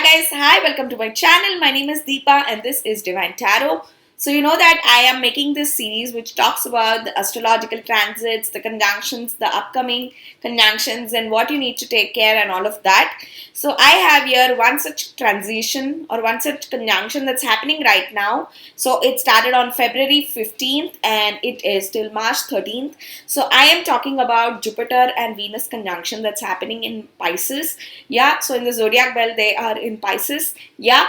guys, hi, welcome to my channel. My name is Deepa and this is Divine Tarot. So you know that I am making this series which talks about the astrological transits, the conjunctions, the upcoming conjunctions and what you need to take care and all of that. So I have here one such transition or one such conjunction that's happening right now. So it started on February 15th and it is till March 13th. So I am talking about Jupiter and Venus conjunction that's happening in Pisces. Yeah, so in the zodiac belt they are in Pisces. Yeah.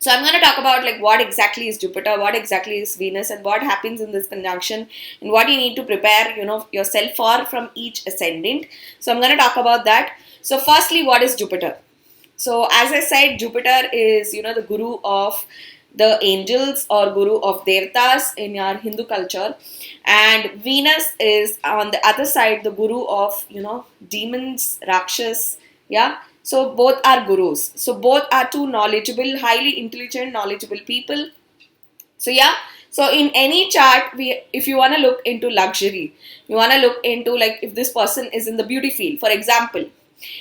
So I'm going to talk about like what exactly is Jupiter, what exactly is Venus and what happens in this conjunction and what you need to prepare, yourself for from each ascendant. So I'm going to talk about that. So firstly, what is Jupiter? So as I said, Jupiter is, the guru of the angels or guru of devatas in our Hindu culture. And Venus is on the other side, the guru of, demons, rakshas, yeah. So both are gurus. So both are two knowledgeable, highly intelligent, knowledgeable people. So yeah, so in any chart, if you want to look into luxury, you want to look into like if this person is in the beauty field. For example,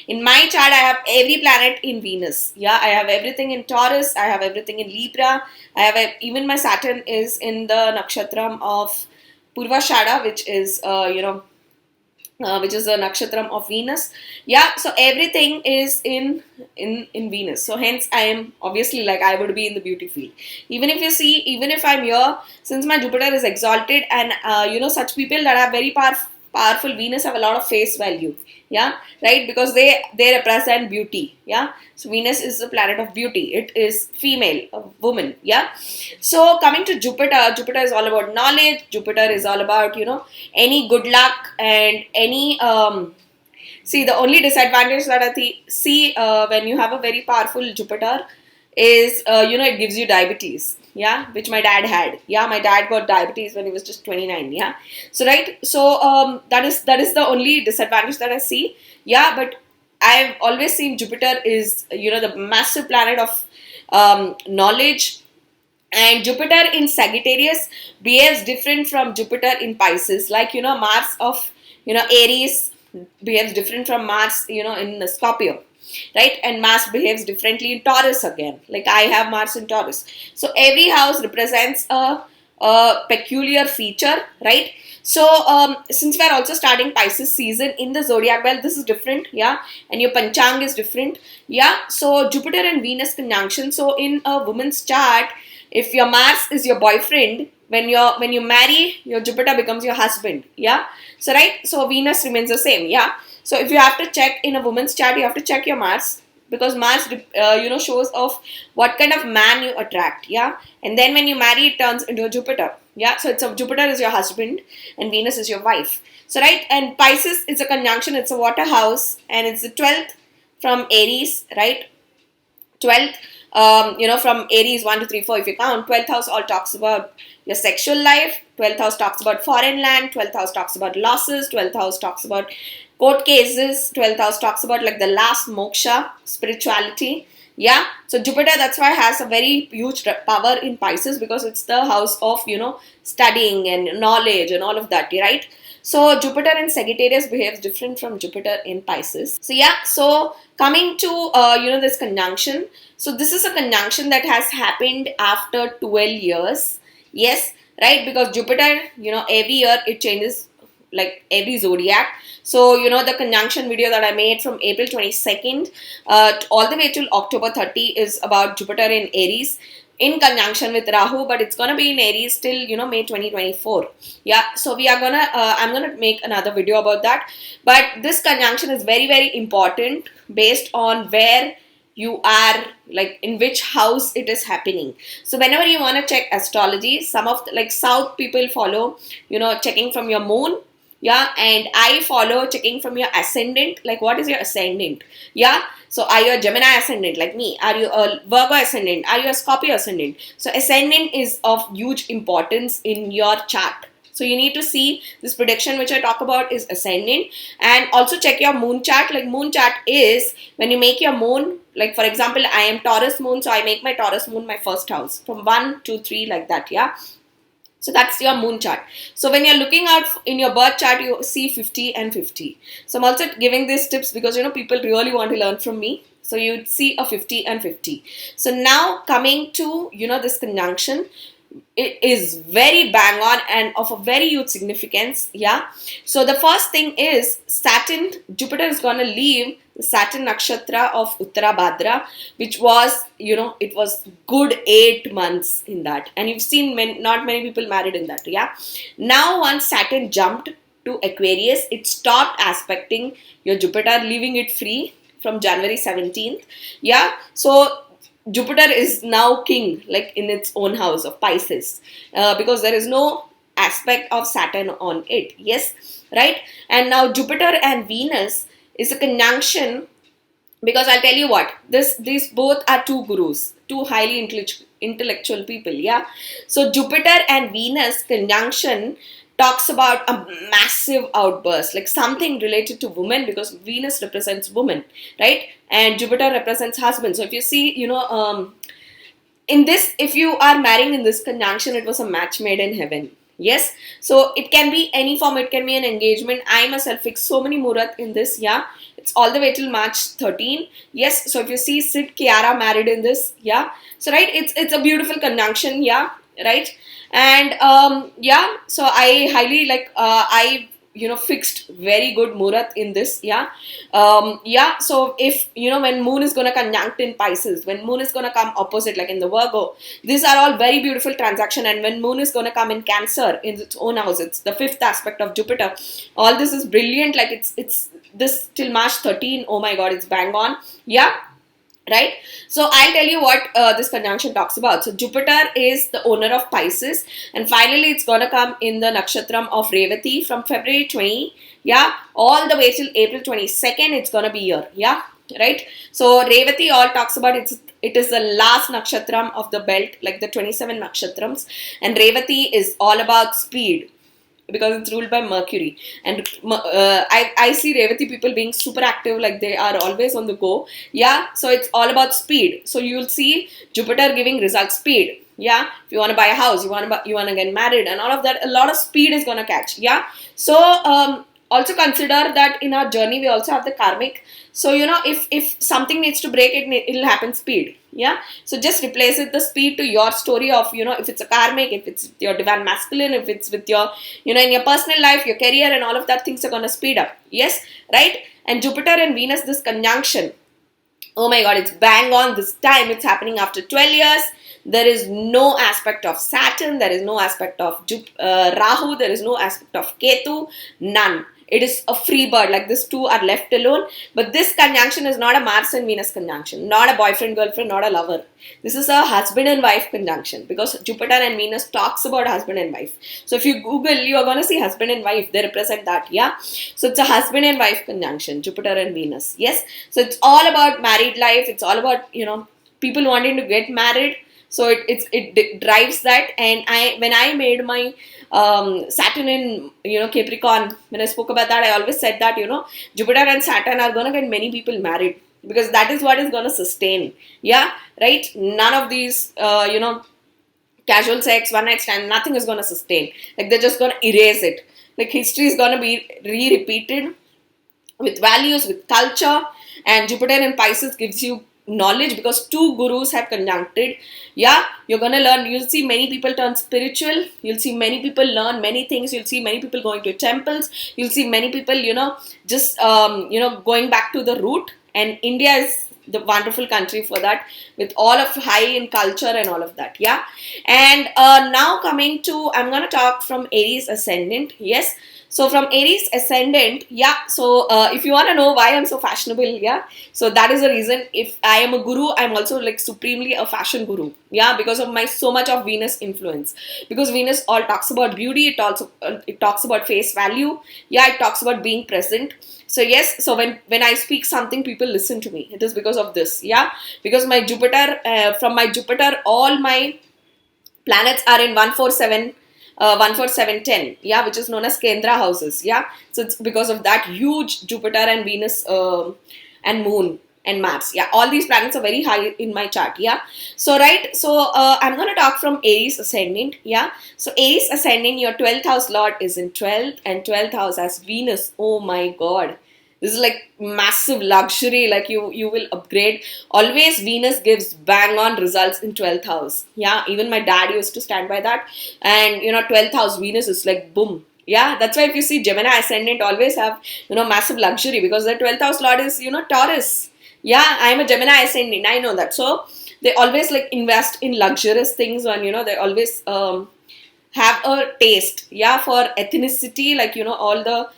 in my chart, I have every planet in Venus. Yeah, I have everything in Taurus. I have everything in Libra. I have even my Saturn is in the nakshatram of Purvashada, which is which is a nakshatram of Venus. Yeah, so everything is in Venus. So hence I am obviously like I would be in the beauty field. Even if you see, even if I'm here, since my Jupiter is exalted and such people that are very powerful Venus have a lot of face value. Yeah, right, because they represent beauty. Yeah, so Venus is the planet of beauty. It is female, a woman. Yeah, so coming to Jupiter, Jupiter is all about knowledge. Jupiter is all about any good luck and any see, the only disadvantage that I see when you have a very powerful Jupiter is it gives you diabetes. Yeah, which my dad had. Yeah, my dad got diabetes when he was just 29. Yeah, so right, so that is the only disadvantage that I see. Yeah, but I've always seen Jupiter is the massive planet of knowledge. And Jupiter in Sagittarius behaves different from Jupiter in Pisces. Like Mars of Aries behaves different from Mars in Scorpio. Right, and Mars behaves differently in Taurus again. Like I have Mars in Taurus. So every house represents a peculiar feature, right? So since we are also starting Pisces season in the zodiac belt, this is different, yeah, and your panchang is different, yeah. So Jupiter and Venus conjunction. So in a woman's chart, if your Mars is your boyfriend, when you marry, your Jupiter becomes your husband, yeah. So right, so Venus remains the same, yeah. So if you have to check in a woman's chart, you have to check your Mars, because Mars, shows of what kind of man you attract, yeah. And then when you marry, it turns into a Jupiter, yeah. So Jupiter is your husband and Venus is your wife. So right, and Pisces is a conjunction. It's a water house and it's the 12th from Aries, right? 12th, from Aries 1, 2, 3, 4. If you count, 12th house all talks about your sexual life. 12th house talks about foreign land. 12th house talks about losses. 12th house talks about court cases. 12th house talks about like the last moksha, spirituality. Yeah, so Jupiter, that's why has a very huge power in Pisces, because it's the house of studying and knowledge and all of that, right? So Jupiter in Sagittarius behaves different from Jupiter in Pisces. So yeah, so coming to this conjunction. So this is a conjunction that has happened after 12 years. Yes, right, because Jupiter, every year it changes, like every zodiac. So the conjunction video that I made from April 22nd all the way till October 30 is about Jupiter in Aries in conjunction with Rahu, but it's gonna be in Aries till May 2024. Yeah, so we are gonna I'm gonna make another video about that. But this conjunction is very, very important based on where you are, like in which house it is happening. So whenever you want to check astrology, some of like South people follow checking from your moon. Yeah, and I follow checking from your ascendant. Like what is your ascendant? Yeah, so are you a Gemini ascendant like me? Are you a Virgo ascendant? Are you a Scorpio ascendant? So ascendant is of huge importance in your chart. So you need to see this prediction which I talk about is ascendant, and also check your moon chart. Like moon chart is when you make your moon, like for example, I am Taurus moon, so I make my Taurus moon my first house from 1, 2, 3 like that, yeah. So that's your moon chart. So when you're looking out in your birth chart, you see 50 and 50. So I'm also giving these tips because people really want to learn from me. So you'd see a 50 and 50. So now coming to, this conjunction, it is very bang on and of a very huge significance. Yeah. So the first thing is Jupiter is going to leave the Saturn nakshatra of Uttara Bhadra, which was, it was good 8 months in that. And you've seen not many people married in that. Yeah. Now once Saturn jumped to Aquarius, it stopped aspecting your Jupiter, leaving it free from January 17th. Yeah. So Jupiter is now king, like in its own house of Pisces, because there is no aspect of Saturn on it. Yes, right? And now Jupiter and Venus is a conjunction, because I'll tell you what, these both are two gurus, two highly intellectual people. Yeah. So Jupiter and Venus conjunction talks about a massive outburst, like something related to women, because Venus represents woman, right? And Jupiter represents husband. So if you see, in this, if you are marrying in this conjunction, it was a match made in heaven. Yes. So it can be any form. It can be an engagement. I myself fixed so many murat in this. Yeah. It's all the way till March 13. Yes. So if you see Sid Kiara married in this. Yeah. So right. It's a beautiful conjunction. Yeah. Right. And so I highly I fixed very good murat in this. Yeah. So if when moon is gonna conjunct in Pisces, when moon is gonna come opposite like in the Virgo, these are all very beautiful transaction. And when moon is gonna come in Cancer in its own house, it's the 5th aspect of Jupiter, all this is brilliant. Like it's this till March 13. Oh my god, it's bang on. Yeah. Right. So I'll tell you what this conjunction talks about. So Jupiter is the owner of Pisces, and finally it's gonna come in the nakshatram of Revati from February 20. Yeah, all the way till April 22nd. It's gonna be here. Yeah, right. So Revati all talks about it is the last nakshatram of the belt, like the 27 nakshatrams, and Revati is all about speed, because it's ruled by Mercury. And I see Revati people being super active, like they are always on the go. Yeah, so it's all about speed. So you'll see Jupiter giving result speed. Yeah, if you want to buy a house, you want to get married and all of that, a lot of speed is going to catch. Yeah, so also consider that in our journey we also have the karmic. So if something needs to break, it'll happen speed. Yeah, so just replace it the speed to your story of if it's a karmic, if it's your divine masculine, if it's with your in your personal life, your career and all of that, things are going to speed up. Yes, right. And Jupiter and Venus, this conjunction, oh my god, it's bang on. This time it's happening after 12 years. There is no aspect of Saturn, there is no aspect of Rahu, there is no aspect of Ketu, none. It is a free bird, like these two are left alone. But this conjunction is not a Mars and Venus conjunction, not a boyfriend, girlfriend, not a lover. This is a husband and wife conjunction, because Jupiter and Venus talks about husband and wife. So if you Google, you are going to see husband and wife, they represent that. Yeah. So it's a husband and wife conjunction, Jupiter and Venus. Yes. So it's all about married life. It's all about, people wanting to get married. So it drives that. And when I made my Saturn in Capricorn, when I spoke about that, I always said that Jupiter and Saturn are gonna get many people married, because that is what is gonna sustain. Yeah, right. None of these casual sex, one night stand, nothing is gonna sustain. Like they're just gonna erase it. Like history is gonna be repeated with values, with culture. And Jupiter in Pisces gives you knowledge, because two gurus have conjuncted. Yeah, you're gonna learn. You'll see many people turn spiritual. You'll see many people learn many things. You'll see many people going to temples. You'll see many people just going back to the root. And India is the wonderful country for that, with all of high in culture and all of that. Yeah. And now coming to, I'm gonna talk from Aries ascendant. Yes. So from Aries ascendant, yeah, so if you want to know why I'm so fashionable, yeah, so that is the reason. If I am a guru, I'm also like supremely a fashion guru, yeah, because of my so much of Venus influence. Because Venus all talks about beauty, it talks about face value, yeah, it talks about being present. So yes, so when I speak something, people listen to me. It is because of this, yeah, because my Jupiter, from my Jupiter, all my planets are in 147. 14710, yeah, which is known as Kendra houses, yeah. So it's because of that huge Jupiter and Venus and Moon and Mars, yeah. All these planets are very high in my chart, yeah. So right, so I'm going to talk from Aries ascendant, yeah. So Aries ascendant, your 12th house lord is in 12th, and 12th house as Venus. Oh my god, This is like massive luxury, like you will upgrade. Always Venus gives bang on results in 12th house. Yeah, even my dad used to stand by that. And 12th house Venus is like boom. Yeah, that's why if you see Gemini ascendant always have massive luxury, because the 12th house lord is Taurus. Yeah, I'm a Gemini ascendant, I know that. So they always like invest in luxurious things, and they always have a taste, yeah, for ethnicity, like all the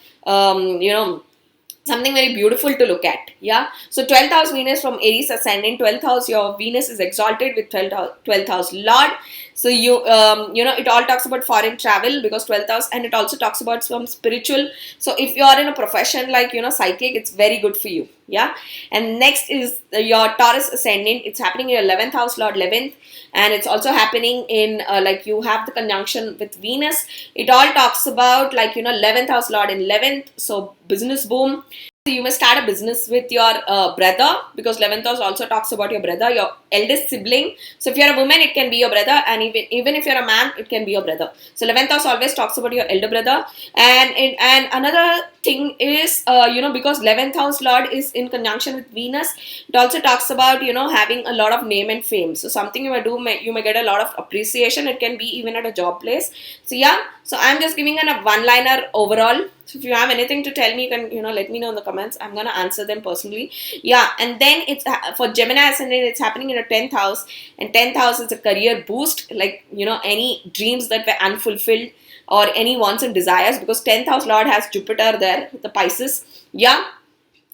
something very beautiful to look at. Yeah, so 12th house Venus from Aries ascendant, 12th house, your Venus is exalted with 12th house Lord. So it all talks about foreign travel, because 12th house, and it also talks about some spiritual. So if you are in a profession like psychic, it's very good for you. Yeah, and next is your Taurus ascendant. It's happening in your 11th house Lord, 11th, and it's also happening in like you have the conjunction with Venus. It all talks about like 11th house Lord in 11th, so business boom. So you must start a business with your brother, because 11th house also talks about your brother, your eldest sibling. So if you're a woman, it can be your brother, and even if you're a man, it can be your brother. So 11th house always talks about your elder brother. And another thing is because 11th house Lord is in conjunction with Venus, it also talks about having a lot of name and fame. So something you may do, you may get a lot of appreciation. It can be even at a job place. So yeah, so I'm just giving a one-liner overall. So if you have anything to tell me, you can let me know in the comments. I'm gonna answer them personally. Yeah, and then it's for Gemini ascendant, it's happening in a 10th house, and 10th house is a career boost, like any dreams that were unfulfilled or any wants and desires, because 10th house Lord has Jupiter there, the Pisces. Yeah,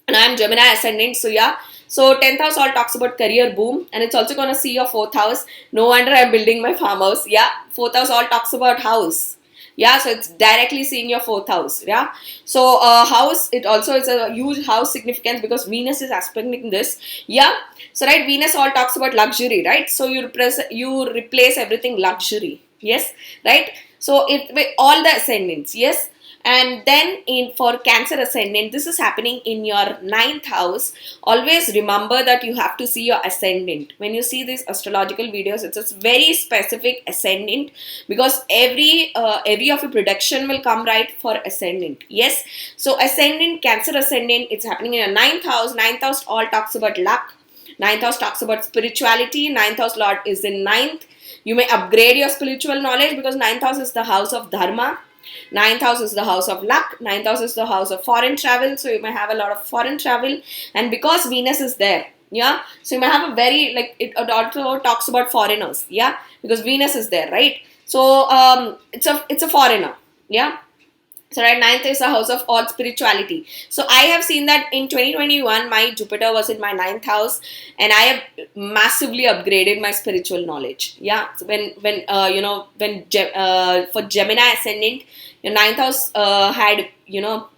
and I'm Gemini ascendant, so yeah. So 10th house all talks about career boom, and it's also gonna see your 4th house. No wonder I'm building my farmhouse. Yeah, 4th house all talks about house. Yeah, so it's directly seeing your 4th house. Yeah, so house, it also is a huge house significance, because Venus is aspecting this. Yeah, so right, Venus all talks about luxury, right? So you replace everything luxury. Yes, right. So it with all the ascendants. Yes. And then for Cancer ascendant, this is happening in your 9th house. Always remember that you have to see your ascendant. When you see these astrological videos, it's a very specific ascendant, because every of your prediction will come right for ascendant. Yes. So ascendant, Cancer ascendant, it's happening in your 9th house. 9th house all talks about luck. 9th house talks about spirituality. 9th house Lord is in 9th. You may upgrade your spiritual knowledge, because 9th house is the house of dharma. 9th house is the house of luck. 9th house is the house of foreign travel. So you may have a lot of foreign travel. And because Venus is there, yeah, so you may have a very, like, it also talks about foreigners. Yeah, because Venus is there, right? So it's a foreigner. Yeah. So right, 9th is the house of all spirituality. So I have seen that in 2021, my Jupiter was in my 9th house, and I have massively upgraded my spiritual knowledge. Yeah. So for Gemini ascendant, your 9th house had, you're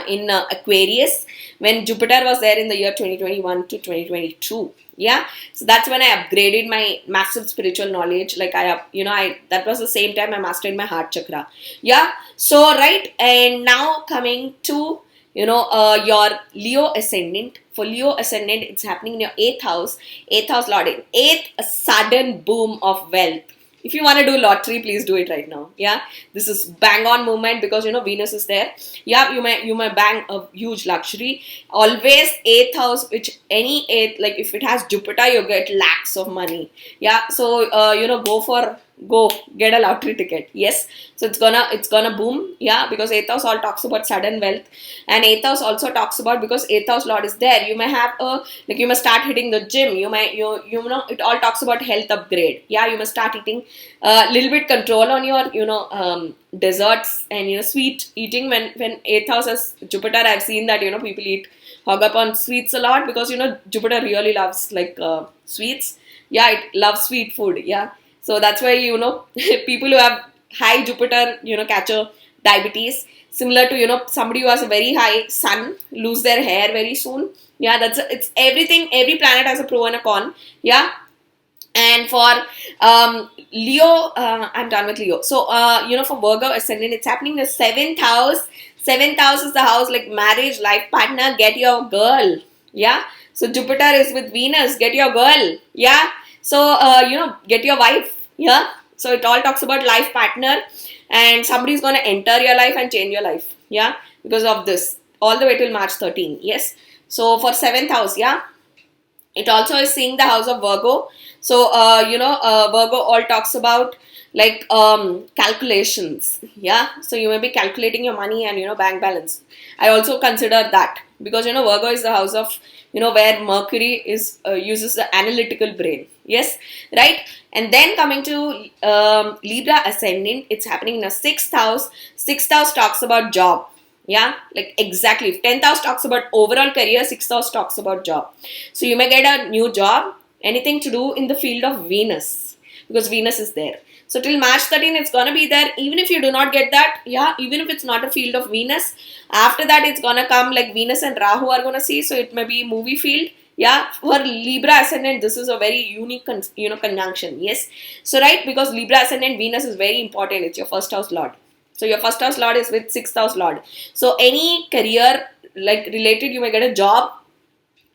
in Aquarius, when Jupiter was there in the year 2021 to 2022. Yeah, so that's when I upgraded my massive spiritual knowledge. Like that was the same time I mastered my heart chakra. Yeah, so right, and now coming to your Leo ascendant. For Leo ascendant, it's happening in your 8th house. 8th house Lord in 8th, a sudden boom of wealth. If you want to do lottery, please do it right now. Yeah, this is bang on movement, because Venus is there. Yeah, you may bang a huge luxury. Always 8th house, which any 8th, like if it has Jupiter, you get lakhs of money. Yeah, so go get a lottery ticket. Yes, so it's gonna boom. Yeah, because 8th house all talks about sudden wealth, and 8th house also talks about, because 8th house Lord is there, you may have you must start hitting the gym. It all talks about health upgrade. Yeah, you must start eating a little bit control on your desserts and sweet eating. When 8th house has Jupiter, I've seen that people hog up on sweets a lot, because Jupiter really loves like sweets. Yeah, it loves sweet food. Yeah, so that's why people who have high Jupiter catch a diabetes, similar to somebody who has a very high sun lose their hair very soon. Yeah, it's everything. Every planet has a pro and a con. Yeah. And for Leo, I'm done with Leo. So, for Virgo ascendant, it's happening in the 7th house. 7th house is the house like marriage, life partner, get your girl. Yeah. So, Jupiter is with Venus, get your girl. Yeah. So, get your wife. Yeah. So, it all talks about life partner, and somebody's going to enter your life and change your life. Yeah. Because of this. all the way till March 13. Yes. So for 7th house, yeah, it also is seeing the house of Virgo. So, Virgo all talks about like calculations. Yeah. So you may be calculating your money and, bank balance. I also consider that because, Virgo is the house of, where Mercury is uses the analytical brain. Yes. Right. And then coming to Libra ascendant, it's happening in a 6th house. 6th house talks about job. Yeah, like exactly. If 10th house talks about overall career, 6th house talks about job. So you may get a new job, anything to do in the field of Venus, because Venus is there. So till March 13, it's gonna be there. Even if you do not get that, yeah, even if it's not a field of Venus, after that it's gonna come like Venus and Rahu are gonna see. So it may be movie field. Yeah, for Libra ascendant, this is a very unique, conjunction. Yes. So right, because Libra ascendant Venus is very important. It's your first house lord. So your first house lord is with 6th house lord. So any career like related, you may get a job,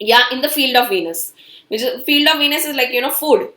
yeah, in the field of Venus. Which is, field of Venus is like, food,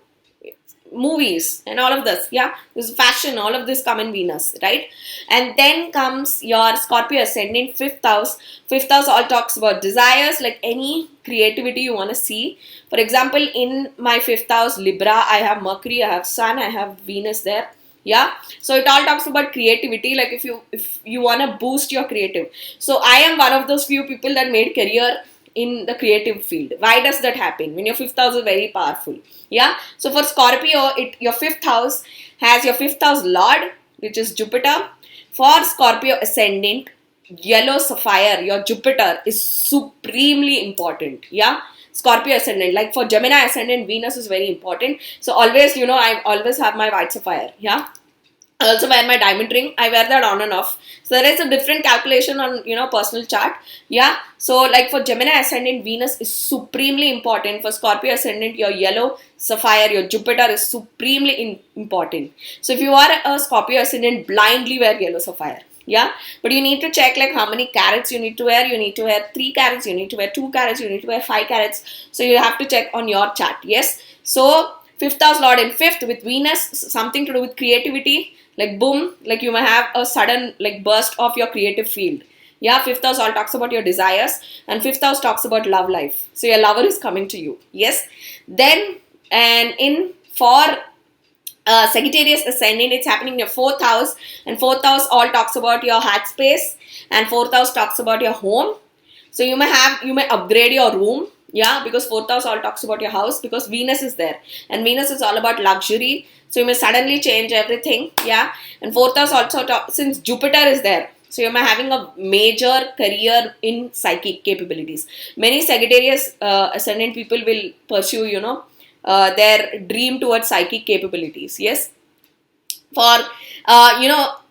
movies and all of this. Yeah, this is fashion, all of this come in Venus, right? And then comes your Scorpio ascendant, 5th house. 5th house all talks about desires, like any creativity you want to see. For example, in my 5th house Libra, I have Mercury, I have Sun, I have Venus there. Yeah, so it all talks about creativity, like if you want to boost your creative. So I am one of those few people that made career in the creative field. Why does that happen? When your 5th house is very powerful. Yeah, so for Scorpio, your 5th house has your 5th house lord, which is Jupiter. For Scorpio ascendant, yellow sapphire, your Jupiter is supremely important. Yeah, Scorpio ascendant, like for Gemini ascendant, Venus is very important. So always, I always have my white sapphire. Yeah, I also wear my diamond ring. I wear that on and off. So there is a different calculation on, personal chart. Yeah. So like for Gemini ascendant, Venus is supremely important. For Scorpio ascendant, your yellow sapphire, your Jupiter is supremely important. So if you are a Scorpio ascendant, blindly wear yellow sapphire. Yeah, but you need to check like how many carats you need to wear. You need to wear 3 carats, you need to wear 2 carats, you need to wear 5 carats. So you have to check on your chart. Yes. So 5th house lord in 5th with Venus, something to do with creativity. Like boom, like you may have a sudden like burst of your creative field. Yeah, 5th house all talks about your desires and 5th house talks about love life. So your lover is coming to you. Yes. Then and in for Sagittarius ascendant, it's happening in your 4th house, and 4th house all talks about your heart space and 4th house talks about your home. So you may upgrade your room. Yeah, because 4th house all talks about your house because Venus is there and Venus is all about luxury. So you may suddenly change everything. Yeah, and 4th house also since Jupiter is there. So you may having a major career in psychic capabilities. Many Sagittarius ascendant people will pursue, their dream towards psychic capabilities. Yes. For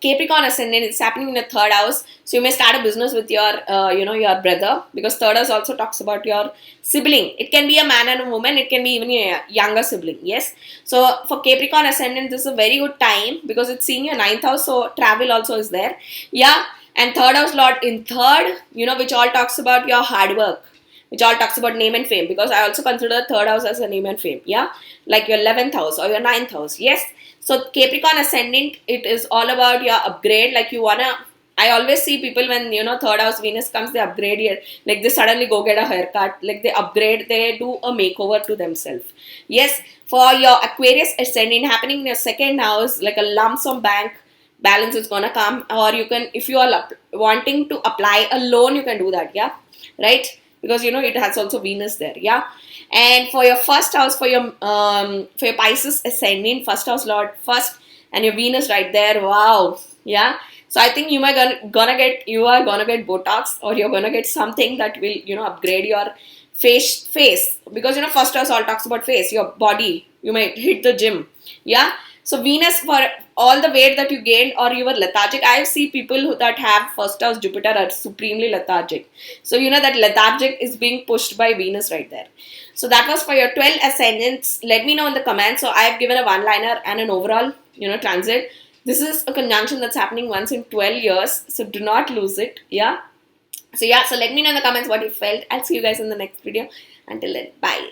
Capricorn ascendant, it's happening in the 3rd house. So you may start a business with your your brother, because 3rd house also talks about your sibling. It can be a man and a woman, it can be even a younger sibling. Yes. So for Capricorn ascendant, this is a very good time because it's seeing your 9th house, so travel also is there. Yeah. And 3rd house lord in 3rd, which all talks about your hard work, which all talks about name and fame, because I also consider 3rd house as a name and fame. Yeah, like your 11th house or your 9th house. Yes. So Capricorn ascendant, it is all about your upgrade. Like I always see people when 3rd house Venus comes, they upgrade here. Like they suddenly go get a haircut. Like they upgrade, they do a makeover to themselves. Yes. For your Aquarius ascendant happening in your 2nd house, like a lump sum bank balance is gonna come, or you can, if you are wanting to apply a loan, you can do that. Yeah, right, because it has also Venus there. Yeah. And for your 1st house, for your Pisces ascendant, 1st house lord first, and your Venus right there. Wow. Yeah. So I think you are gonna get Botox, or you're gonna get something that will upgrade your face, because 1st house all talks about face, your body. You might hit the gym. Yeah. So Venus, for all the weight that you gained or you were lethargic, I see people that have 1st house Jupiter are supremely lethargic. So that lethargic is being pushed by Venus right there. So that was for your 12 ascendants. Let me know in the comments. So I have given a one-liner and an overall transit. This is a conjunction that's happening once in 12 years. So do not lose it. Yeah. So let me know in the comments what you felt. I'll see you guys in the next video. Until then, bye.